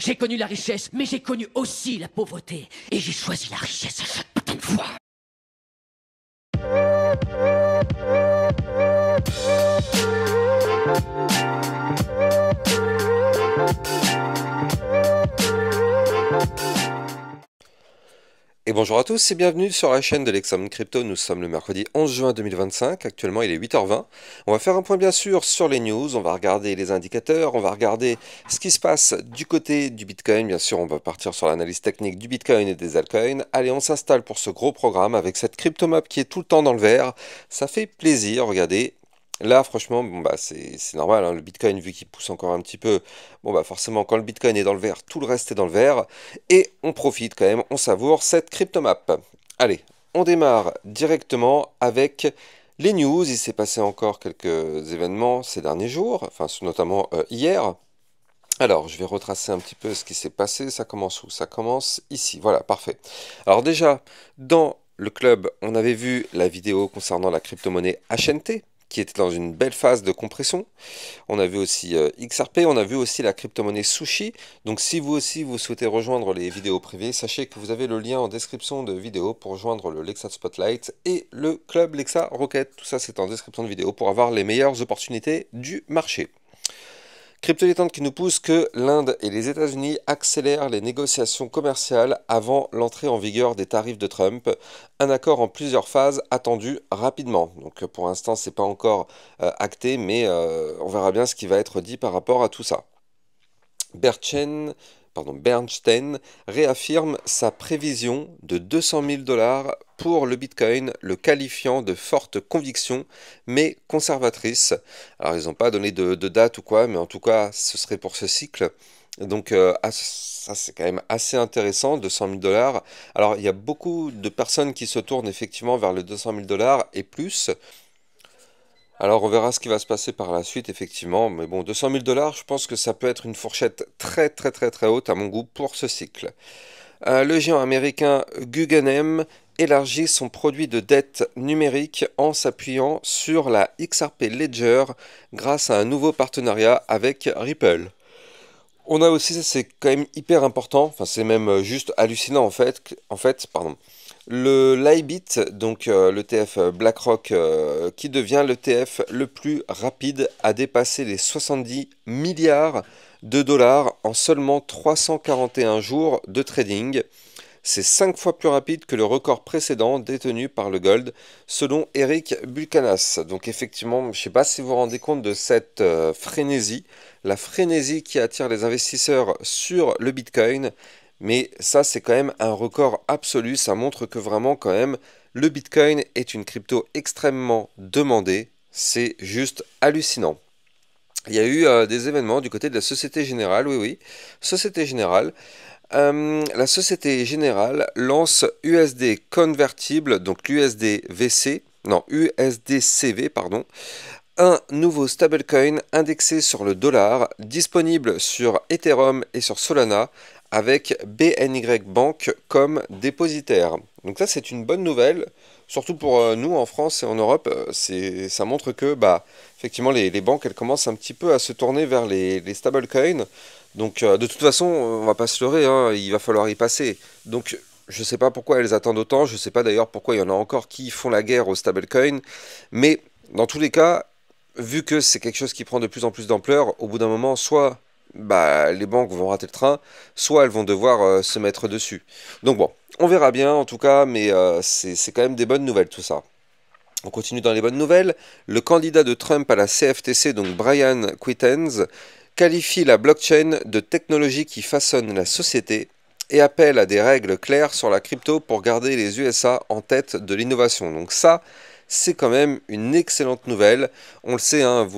J'ai connu la richesse, mais j'ai connu aussi la pauvreté. Et j'ai choisi la richesse à chaque putain de fois. Et bonjour à tous et bienvenue sur la chaîne de l'Examen Crypto. Nous sommes le mercredi 11 juin 2025, actuellement il est 8h20. On va faire un point bien sûr sur les news, on va regarder les indicateurs, on va regarder ce qui se passe du côté du Bitcoin. Bien sûr on va partir sur l'analyse technique du Bitcoin et des altcoins. Allez, on s'installe pour ce gros programme avec cette cryptomap qui est tout le temps dans le vert. Ça fait plaisir, regardez. Là, franchement, bon, bah, c'est normal, hein, le Bitcoin, vu qu'il pousse encore un petit peu, bon, bah, forcément, quand le Bitcoin est dans le vert, tout le reste est dans le vert. Et on profite quand même, on savoure cette cryptomap. Allez, on démarre directement avec les news. Il s'est passé encore quelques événements ces derniers jours, enfin, notamment hier. Alors, je vais retracer un petit peu ce qui s'est passé. Ça commence où? Ça commence ici. Voilà, parfait. Alors déjà, dans le club, on avait vu la vidéo concernant la crypto-monnaie HNT, qui était dans une belle phase de compression. On a vu aussi XRP, on a vu aussi la crypto-monnaie Sushi. Donc si vous aussi vous souhaitez rejoindre les vidéos privées, sachez que vous avez le lien en description de vidéo pour rejoindre le Lexa Spotlight et le club Lexa Rocket. Tout ça c'est en description de vidéo pour avoir les meilleures opportunités du marché. Crypto Dilettante qui nous pousse que l'Inde et les États-Unis accélèrent les négociations commerciales avant l'entrée en vigueur des tarifs de Trump. Un accord en plusieurs phases attendu rapidement. Donc pour l'instant, c'est pas encore acté, mais on verra bien ce qui va être dit par rapport à tout ça. Bernstein réaffirme sa prévision de 200 000 $ pour le Bitcoin, le qualifiant de forte conviction, mais conservatrice. Alors, ils n'ont pas donné de date ou quoi, mais en tout cas, ce serait pour ce cycle. Donc, ça, c'est quand même assez intéressant, 200 000 $. Alors, il y a beaucoup de personnes qui se tournent effectivement vers le 200 000 $ et plus. Alors on verra ce qui va se passer par la suite, effectivement. Mais bon, 200 000 $, je pense que ça peut être une fourchette très haute à mon goût pour ce cycle. Le géant américain Guggenheim élargit son produit de dette numérique en s'appuyant sur la XRP Ledger grâce à un nouveau partenariat avec Ripple. On a aussi, c'est quand même hyper important, enfin c'est même juste hallucinant pardon. Le l'IBIT, donc l'ETF BlackRock, qui devient l'ETF le plus rapide, a dépassé les 70 milliards de dollars en seulement 341 jours de trading. C'est 5 fois plus rapide que le record précédent détenu par le Gold, selon Eric Buchanan. Donc effectivement, je ne sais pas si vous vous rendez compte de cette frénésie, la frénésie qui attire les investisseurs sur le Bitcoin. Mais ça, c'est quand même un record absolu. Ça montre que vraiment, quand même, le Bitcoin est une crypto extrêmement demandée. C'est juste hallucinant. Il y a eu des événements du côté de la Société Générale, oui, Société Générale. La Société Générale lance USD convertible, donc l'USDVC, non, USDCV, pardon, un nouveau stablecoin indexé sur le dollar, disponible sur Ethereum et sur Solana, avec BNY Bank comme dépositaire. Donc ça, c'est une bonne nouvelle, surtout pour nous en France et en Europe. Ça montre que, bah, effectivement, les banques, elles commencent un petit peu à se tourner vers les stablecoins. Donc, de toute façon, on va pas se leurrer, hein, il va falloir y passer. Donc, je sais pas pourquoi elles attendent autant. Je sais pas d'ailleurs pourquoi il y en a encore qui font la guerre aux stablecoins. Mais dans tous les cas, vu que c'est quelque chose qui prend de plus en plus d'ampleur, au bout d'un moment, soit bah, les banques vont rater le train, soit elles vont devoir se mettre dessus. Donc bon, on verra bien en tout cas, mais c'est quand même des bonnes nouvelles tout ça. On continue dans les bonnes nouvelles. Le candidat de Trump à la CFTC, donc Brian Quittens, qualifie la blockchain de technologie qui façonne la société et appelle à des règles claires sur la crypto pour garder les USA en tête de l'innovation. Donc ça, c'est quand même une excellente nouvelle. On le sait, hein,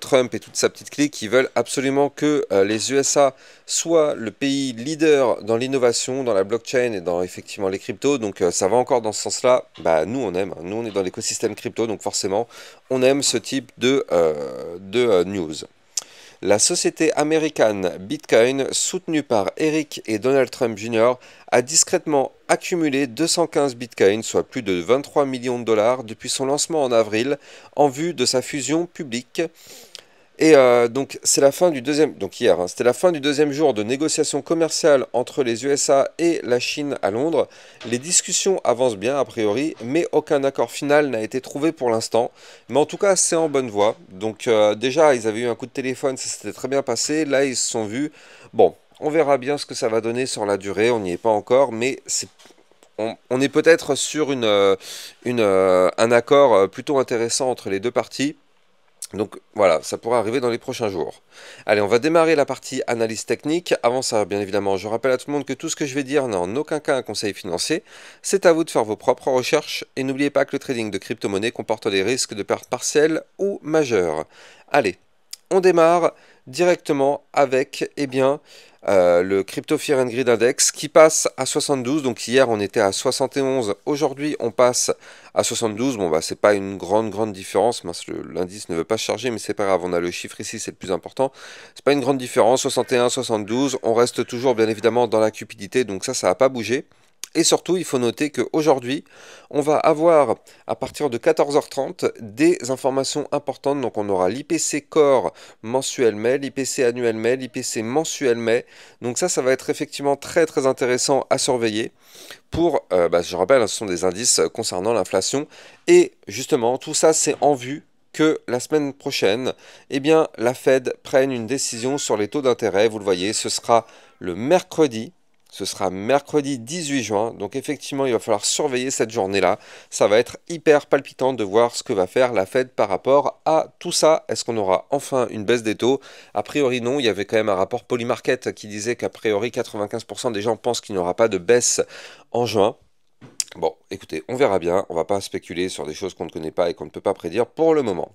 Trump et toute sa petite clique, ils veulent absolument que les USA soient le pays leader dans l'innovation, dans la blockchain et dans effectivement les cryptos. Donc ça va encore dans ce sens-là. Bah, nous, on aime. Nous, on est dans l'écosystème crypto, donc forcément, on aime ce type de news. La société américaine Bitcoin, soutenue par Eric et Donald Trump Jr., a discrètement accumulé 215 bitcoins, soit plus de 23 millions de dollars, depuis son lancement en avril, en vue de sa fusion publique. Et donc c'est la fin du deuxième, donc hier, hein, c'était la fin du deuxième jour de négociations commerciales entre les USA et la Chine à Londres. Les discussions avancent bien a priori, mais aucun accord final n'a été trouvé pour l'instant. Mais en tout cas, c'est en bonne voie. Donc déjà, ils avaient eu un coup de téléphone, ça s'était très bien passé. Là, ils se sont vus. Bon, on verra bien ce que ça va donner sur la durée. On n'y est pas encore, mais on est peut-être sur un accord plutôt intéressant entre les deux parties. Donc voilà, ça pourrait arriver dans les prochains jours. Allez, on va démarrer la partie analyse technique. Avant ça, bien évidemment, je rappelle à tout le monde que tout ce que je vais dire n'a en aucun cas un conseil financier. C'est à vous de faire vos propres recherches. Et n'oubliez pas que le trading de crypto-monnaie comporte des risques de perte partielle ou majeure. Allez, on démarre directement avec, le Crypto Fear and Greed Index qui passe à 72. Donc hier on était à 71, aujourd'hui on passe à 72. Bon bah c'est pas une grande différence, l'indice ne veut pas se charger, mais c'est pas grave, on a le chiffre ici, c'est le plus important. C'est pas une grande différence, 61, 72, on reste toujours bien évidemment dans la cupidité, donc ça va pas bouger. Et surtout, il faut noter qu'aujourd'hui, on va avoir, à partir de 14h30, des informations importantes. Donc, on aura l'IPC Core mensuel mai, l'IPC annuel mai, l'IPC mensuel mai. Donc ça va être effectivement très intéressant à surveiller. Je rappelle, ce sont des indices concernant l'inflation. Et justement, tout ça, c'est en vue que la semaine prochaine, la Fed prenne une décision sur les taux d'intérêt. Vous le voyez, ce sera le mercredi. Ce sera mercredi 18 juin, donc effectivement il va falloir surveiller cette journée-là. Ça va être hyper palpitant de voir ce que va faire la Fed par rapport à tout ça. Est-ce qu'on aura enfin une baisse des taux? A priori non, il y avait quand même un rapport Polymarket qui disait qu'a priori 95% des gens pensent qu'il n'y aura pas de baisse en juin. Bon, écoutez, on verra bien, on va pas spéculer sur des choses qu'on ne connaît pas et qu'on ne peut pas prédire pour le moment.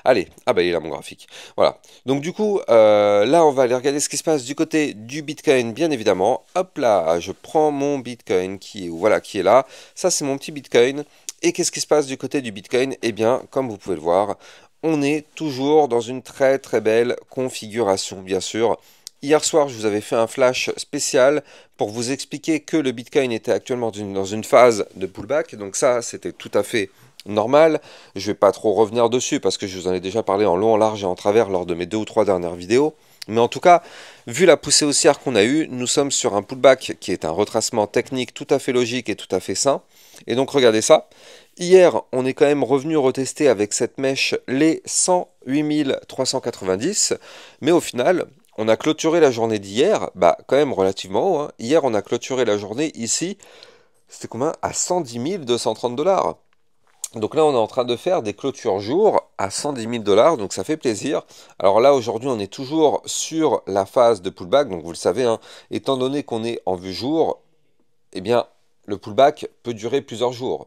Allez, ah bah il est là mon graphique. Voilà, donc du coup, là on va aller regarder ce qui se passe du côté du Bitcoin, bien évidemment. Hop là, je prends mon Bitcoin qui est là. Ça c'est mon petit Bitcoin. Et qu'est-ce qui se passe du côté du Bitcoin? Eh bien, comme vous pouvez le voir, on est toujours dans une très belle configuration, bien sûr. Hier soir, je vous avais fait un flash spécial pour vous expliquer que le Bitcoin était actuellement dans une phase de pullback. Donc ça, c'était tout à fait normal. Je ne vais pas trop revenir dessus parce que je vous en ai déjà parlé en long, en large et en travers lors de mes 2 ou 3 dernières vidéos. Mais en tout cas, vu la poussée haussière qu'on a eue, nous sommes sur un pullback qui est un retracement technique tout à fait logique et tout à fait sain. Et donc regardez ça. Hier, on est quand même revenu retester avec cette mèche les 108 390. Mais au final, on a clôturé la journée d'hier, quand même relativement haut. Hein. Hier, on a clôturé la journée ici, c'était combien? À 110 230 $. Donc là, on est en train de faire des clôtures jour à 110 000 $, donc ça fait plaisir. Alors là, aujourd'hui, on est toujours sur la phase de pullback, donc vous le savez, hein, étant donné qu'on est en vue jour, le pullback peut durer plusieurs jours.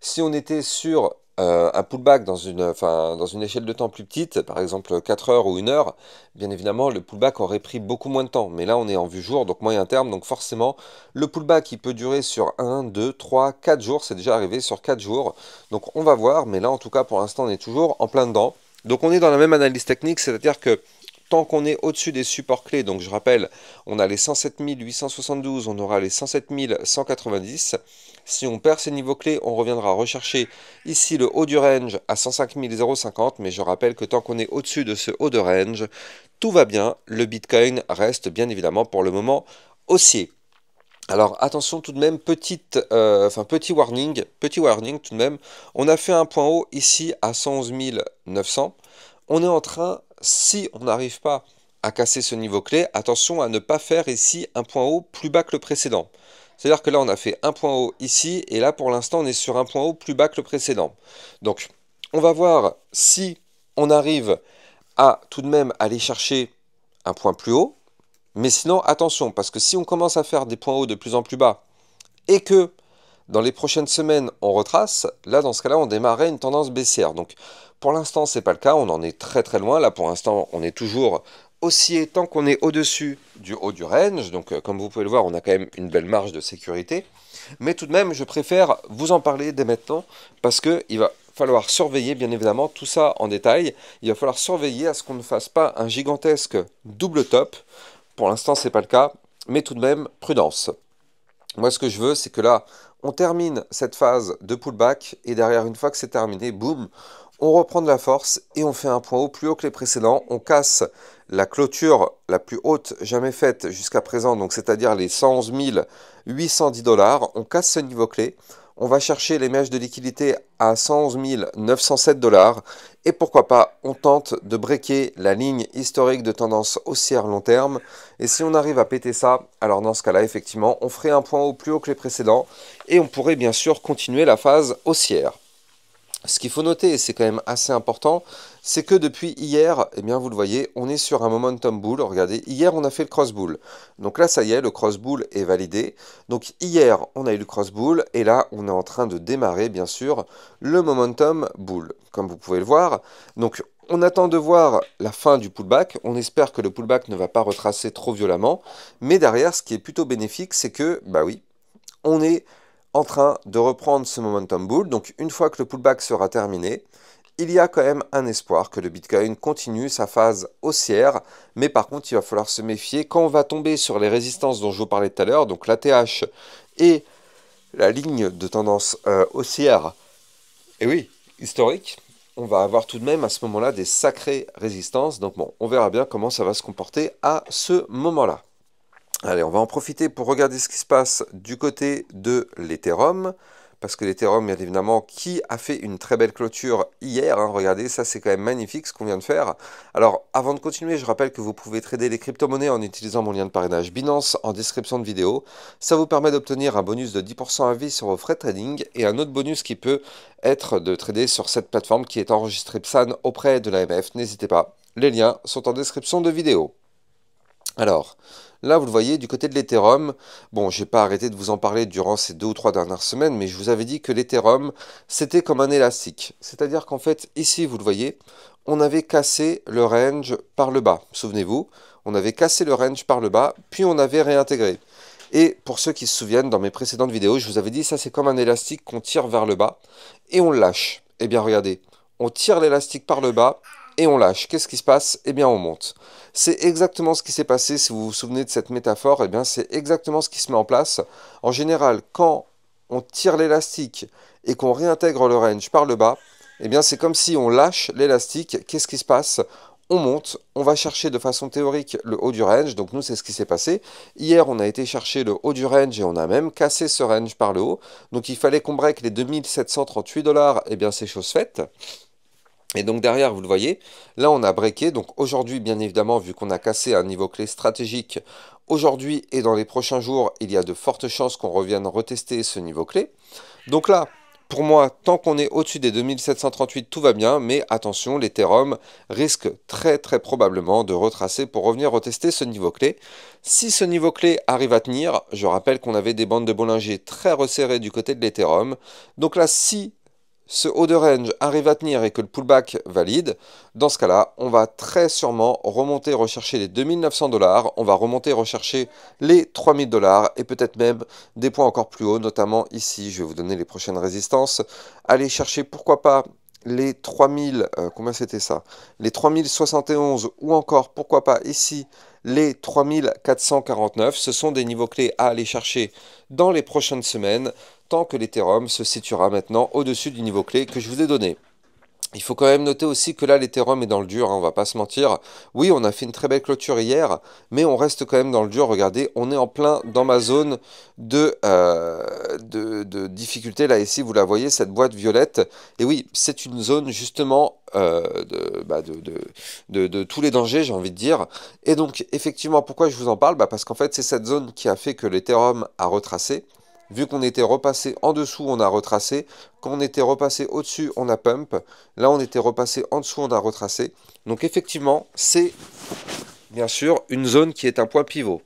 Si on était sur un pullback dans une échelle de temps plus petite, par exemple 4 heures ou 1 heure, bien évidemment, le pullback aurait pris beaucoup moins de temps. Mais là, on est en vue jour, donc moyen terme, donc forcément, le pullback, il peut durer sur 1, 2, 3, 4 jours. C'est déjà arrivé sur 4 jours. Donc on va voir, mais là, en tout cas, pour l'instant, on est toujours en plein dedans. Donc on est dans la même analyse technique, c'est-à-dire que tant qu'on est au-dessus des supports clés, donc je rappelle, on a les 107 872, on aura les 107 190. Si on perd ces niveaux clés, on reviendra rechercher ici le haut du range à 105 050, mais je rappelle que tant qu'on est au-dessus de ce haut de range, tout va bien, le Bitcoin reste bien évidemment pour le moment haussier. Alors attention tout de même, petit warning tout de même, on a fait un point haut ici à 111 900, on est en train, si on n'arrive pas à casser ce niveau clé, attention à ne pas faire ici un point haut plus bas que le précédent. C'est-à-dire que là, on a fait un point haut ici, et là, pour l'instant, on est sur un point haut plus bas que le précédent. Donc, on va voir si on arrive à tout de même aller chercher un point plus haut. Mais sinon, attention, parce que si on commence à faire des points hauts de plus en plus bas, et que dans les prochaines semaines, on retrace, là, dans ce cas-là, on démarrait une tendance baissière. Donc, pour l'instant, ce n'est pas le cas, on en est très loin. Là, pour l'instant, on est toujours haussier tant qu'on est au-dessus du haut du range. Donc, comme vous pouvez le voir, on a quand même une belle marge de sécurité. Mais tout de même, je préfère vous en parler dès maintenant parce qu'il va falloir surveiller, bien évidemment, tout ça en détail. Il va falloir surveiller à ce qu'on ne fasse pas un gigantesque double top. Pour l'instant, ce n'est pas le cas, mais tout de même, prudence. Moi, ce que je veux, c'est que là, on termine cette phase de pullback et derrière, une fois que c'est terminé, boum, on reprend de la force et on fait un point haut plus haut que les précédents. On casse la clôture la plus haute jamais faite jusqu'à présent, donc c'est-à-dire les 111 810 $. On casse ce niveau clé. On va chercher les mèches de liquidité à 111 907 $. Et pourquoi pas, on tente de breaker la ligne historique de tendance haussière long terme. Et si on arrive à péter ça, alors dans ce cas-là, effectivement, on ferait un point haut plus haut que les précédents. Et on pourrait bien sûr continuer la phase haussière. Ce qu'il faut noter, et c'est quand même assez important, c'est que depuis hier, eh bien vous le voyez, on est sur un momentum bull. Regardez, hier on a fait le cross bull. Donc là, ça y est, le cross bull est validé. Donc hier, on a eu le cross bull, et là, on est en train de démarrer, bien sûr, le momentum bull, comme vous pouvez le voir. Donc, on attend de voir la fin du pullback. On espère que le pullback ne va pas retracer trop violemment. Mais derrière, ce qui est plutôt bénéfique, c'est que, bah oui, on est en train de reprendre ce momentum bull. Donc une fois que le pullback sera terminé, il y a quand même un espoir que le Bitcoin continue sa phase haussière. Mais par contre, il va falloir se méfier quand on va tomber sur les résistances dont je vous parlais tout à l'heure, donc l'ATH et la ligne de tendance haussière, et oui, historique. On va avoir tout de même à ce moment-là des sacrées résistances. Donc bon, on verra bien comment ça va se comporter à ce moment-là. Allez, on va en profiter pour regarder ce qui se passe du côté de l'Ethereum, parce que l'Ethereum, bien évidemment, qui a fait une très belle clôture hier, hein, regardez, ça c'est quand même magnifique ce qu'on vient de faire. Alors, avant de continuer, je rappelle que vous pouvez trader les crypto-monnaies en utilisant mon lien de parrainage Binance en description de vidéo. Ça vous permet d'obtenir un bonus de 10% à vie sur vos frais de trading, et un autre bonus qui peut être de trader sur cette plateforme qui est enregistrée PSAN auprès de l'AMF. N'hésitez pas, les liens sont en description de vidéo. Alors, là, vous le voyez, du côté de l'Ethereum, bon, j'ai pas arrêté de vous en parler durant ces 2 ou 3 dernières semaines, mais je vous avais dit que l'Ethereum, c'était comme un élastique. C'est-à-dire qu'en fait, ici, vous le voyez, on avait cassé le range par le bas. Souvenez-vous, on avait cassé le range par le bas, puis on avait réintégré. Et pour ceux qui se souviennent, dans mes précédentes vidéos, je vous avais dit, ça c'est comme un élastique qu'on tire vers le bas, et on le lâche. Eh bien, regardez, on tire l'élastique par le bas, et on lâche. Qu'est-ce qui se passe? Eh bien, on monte. C'est exactement ce qui s'est passé, si vous vous souvenez de cette métaphore, eh bien, c'est exactement ce qui se met en place. En général, quand on tire l'élastique et qu'on réintègre le range par le bas, eh bien, c'est comme si on lâche l'élastique. Qu'est-ce qui se passe? On monte, on va chercher de façon théorique le haut du range, donc nous c'est ce qui s'est passé. Hier on a été chercher le haut du range et on a même cassé ce range par le haut. Donc il fallait qu'on break les 2738 $, et bien c'est chose faite. Et donc derrière, vous le voyez, là on a breaké. Donc aujourd'hui, bien évidemment, vu qu'on a cassé un niveau clé stratégique, aujourd'hui et dans les prochains jours, il y a de fortes chances qu'on revienne retester ce niveau clé. Donc là, pour moi, tant qu'on est au-dessus des 2738, tout va bien, mais attention, l'Ethereum risque très très probablement de retracer pour revenir retester ce niveau clé. Si ce niveau clé arrive à tenir, je rappelle qu'on avait des bandes de Bollinger très resserrées du côté de l'Ethereum. Donc là, si ce haut de range arrive à tenir et que le pullback valide, dans ce cas-là, on va très sûrement remonter rechercher les 2900 $, on va remonter rechercher les 3000 $ et peut-être même des points encore plus hauts, notamment ici, je vais vous donner les prochaines résistances. Allez chercher, pourquoi pas, les 3000, combien c'était ça? Les 3071 ou encore, pourquoi pas, ici, les 3449. Ce sont des niveaux clés à aller chercher dans les prochaines semaines, tant que l'Ethereum se situera maintenant au-dessus du niveau clé que je vous ai donné. Il faut quand même noter aussi que là, l'Ethereum est dans le dur, hein, on va pas se mentir. Oui, on a fait une très belle clôture hier, mais on reste quand même dans le dur. Regardez, on est en plein dans ma zone de difficulté. Là, ici, vous la voyez, cette boîte violette. Et oui, c'est une zone justement de tous les dangers, j'ai envie de dire. Et donc, effectivement, pourquoi je vous en parle? Parce qu'en fait, c'est cette zone qui a fait que l'Ethereum a retracé. Vu qu'on était repassé en dessous, on a retracé. Quand on était repassé au-dessus, on a pump. Là, on était repassé en dessous, on a retracé. Donc effectivement, c'est bien sûr une zone qui est un point pivot.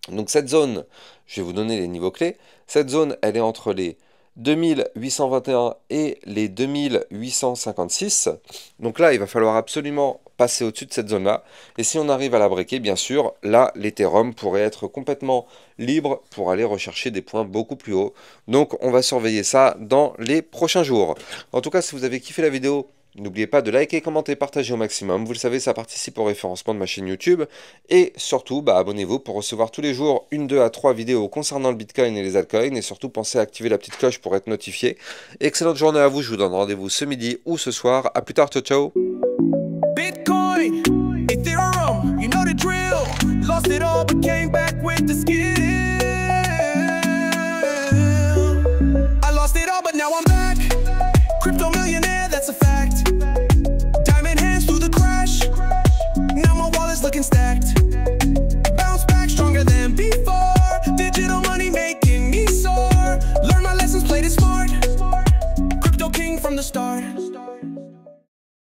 Donc cette zone, je vais vous donner les niveaux clés. Cette zone, elle est entre les 2821 et les 2856. Donc là, il va falloir absolument passer au-dessus de cette zone-là. Et si on arrive à la breaker, bien sûr, là, l'Ethereum pourrait être complètement libre pour aller rechercher des points beaucoup plus hauts. Donc, on va surveiller ça dans les prochains jours. En tout cas, si vous avez kiffé la vidéo, N'oubliez pas de liker, commenter, partager au maximum. Vous le savez, ça participe au référencement de ma chaîne YouTube. Et surtout, abonnez-vous pour recevoir tous les jours 1, 2 à 3 vidéos concernant le Bitcoin et les altcoins. Et surtout, pensez à activer la petite cloche pour être notifié. Excellente journée à vous. Je vous donne rendez-vous ce midi ou ce soir. À plus tard. Ciao, ciao. Bitcoin, Ethereum, you know the drill. Lost it all but came back with the skill. I lost it all but now I'm back. Crypto millionaire, that's a fact. Diamond hands through the crash. Now my wallet's looking stacked.